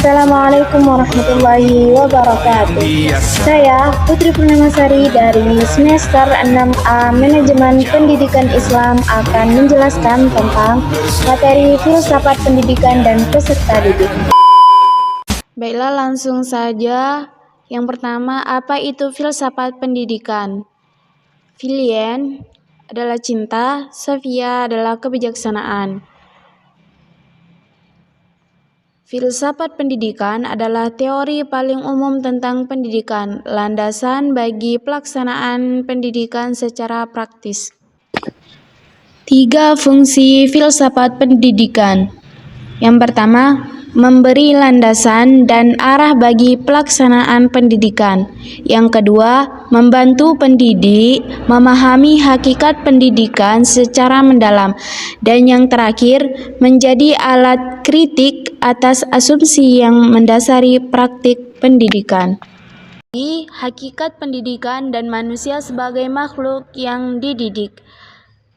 Assalamualaikum warahmatullahi wabarakatuh. Saya Putri Purnamasari dari semester 6A Manajemen Pendidikan Islam akan menjelaskan tentang materi filsafat pendidikan dan peserta didik. Baiklah, langsung saja. Yang pertama, apa itu filsafat pendidikan? Filien adalah cinta, Sophia adalah kebijaksanaan. Filsafat pendidikan adalah teori paling umum tentang pendidikan, landasan bagi pelaksanaan pendidikan secara praktis. 3 fungsi filsafat pendidikan. Yang pertama, memberi landasan dan arah bagi pelaksanaan pendidikan. Yang kedua, membantu pendidik memahami hakikat pendidikan secara mendalam. Dan yang terakhir, menjadi alat kritik atas asumsi yang mendasari praktik pendidikan. Hakikat pendidikan dan manusia sebagai makhluk yang dididik.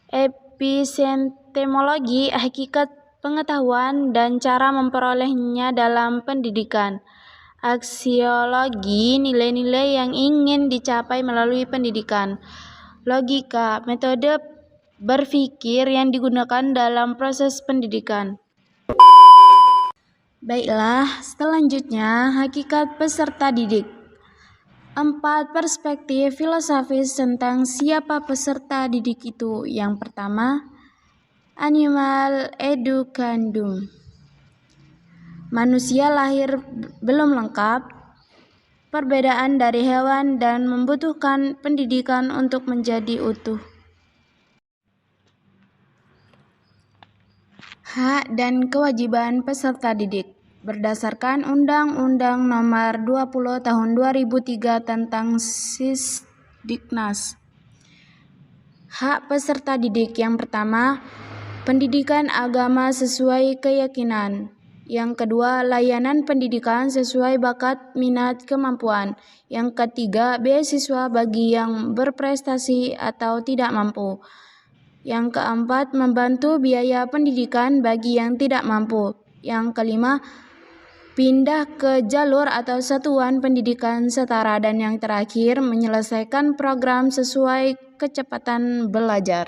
Epistemologi, hakikat pengetahuan dan cara memperolehnya dalam pendidikan. Aksiologi, nilai-nilai yang ingin dicapai melalui pendidikan. Logika, metode berpikir yang digunakan dalam proses pendidikan. Baiklah, selanjutnya hakikat peserta didik. 4 perspektif filosofis tentang siapa peserta didik itu. Yang pertama, animal educandum. Manusia lahir belum lengkap, perbedaan dari hewan dan membutuhkan pendidikan untuk menjadi utuh. Hak dan kewajiban peserta didik. Berdasarkan Undang-Undang Nomor 20 Tahun 2003 tentang Sisdiknas. Hak peserta didik yang pertama, pendidikan agama sesuai keyakinan. Yang kedua, layanan pendidikan sesuai bakat, minat, kemampuan. Yang ketiga, beasiswa bagi yang berprestasi atau tidak mampu. Yang keempat, membantu biaya pendidikan bagi yang tidak mampu. Yang kelima, pindah ke jalur atau satuan pendidikan setara. Dan yang terakhir, menyelesaikan program sesuai kecepatan belajar.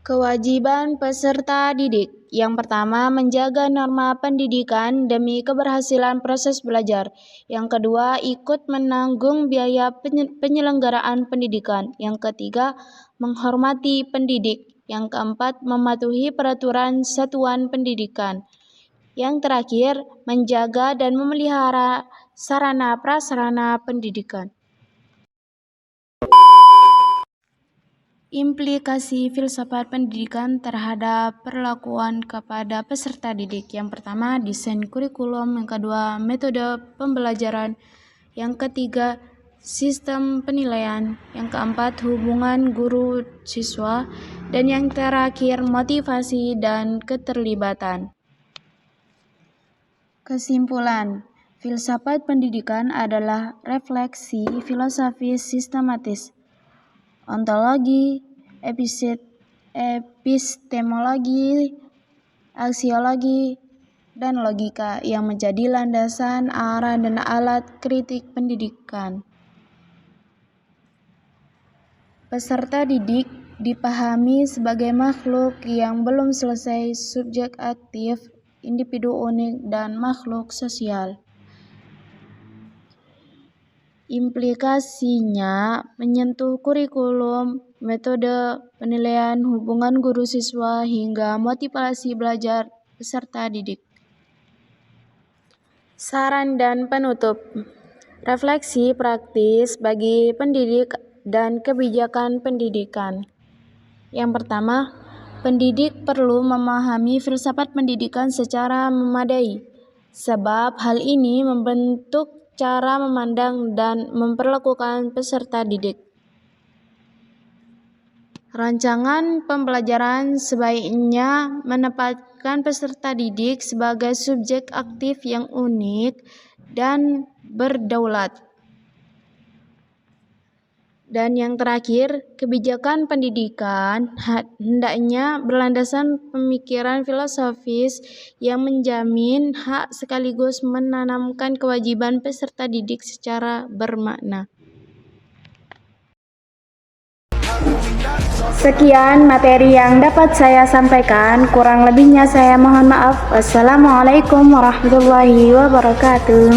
Kewajiban peserta didik. Yang pertama, menjaga norma pendidikan demi keberhasilan proses belajar. Yang kedua, ikut menanggung biaya penyelenggaraan pendidikan. Yang ketiga, menghormati pendidik. Yang keempat, mematuhi peraturan satuan pendidikan. Yang terakhir, menjaga dan memelihara sarana prasarana pendidikan. Implikasi filsafat pendidikan terhadap perlakuan kepada peserta didik. Yang pertama, desain kurikulum. Yang kedua, metode pembelajaran. Yang ketiga, sistem penilaian. Yang keempat, hubungan guru-siswa. Dan yang terakhir, motivasi dan keterlibatan. Kesimpulan, filsafat pendidikan adalah refleksi filosofis sistematis, ontologi, epistemologi, aksiologi, dan logika yang menjadi landasan, arah, dan alat kritik pendidikan. Peserta didik dipahami sebagai makhluk yang belum selesai, subjek aktif, individu unik, dan makhluk sosial. Implikasinya menyentuh kurikulum, metode penilaian, hubungan guru-siswa, hingga motivasi belajar peserta didik. Saran dan penutup. Refleksi praktis bagi pendidik dan kebijakan pendidikan. Yang pertama, pendidik perlu memahami filsafat pendidikan secara memadai, sebab hal ini membentuk cara memandang dan memperlakukan peserta didik. Rancangan pembelajaran sebaiknya menempatkan peserta didik sebagai subjek aktif yang unik dan berdaulat. Dan yang terakhir, kebijakan pendidikan hendaknya berlandaskan pemikiran filosofis yang menjamin hak sekaligus menanamkan kewajiban peserta didik secara bermakna. Sekian materi yang dapat saya sampaikan, kurang lebihnya saya mohon maaf. Wassalamualaikum warahmatullahi wabarakatuh.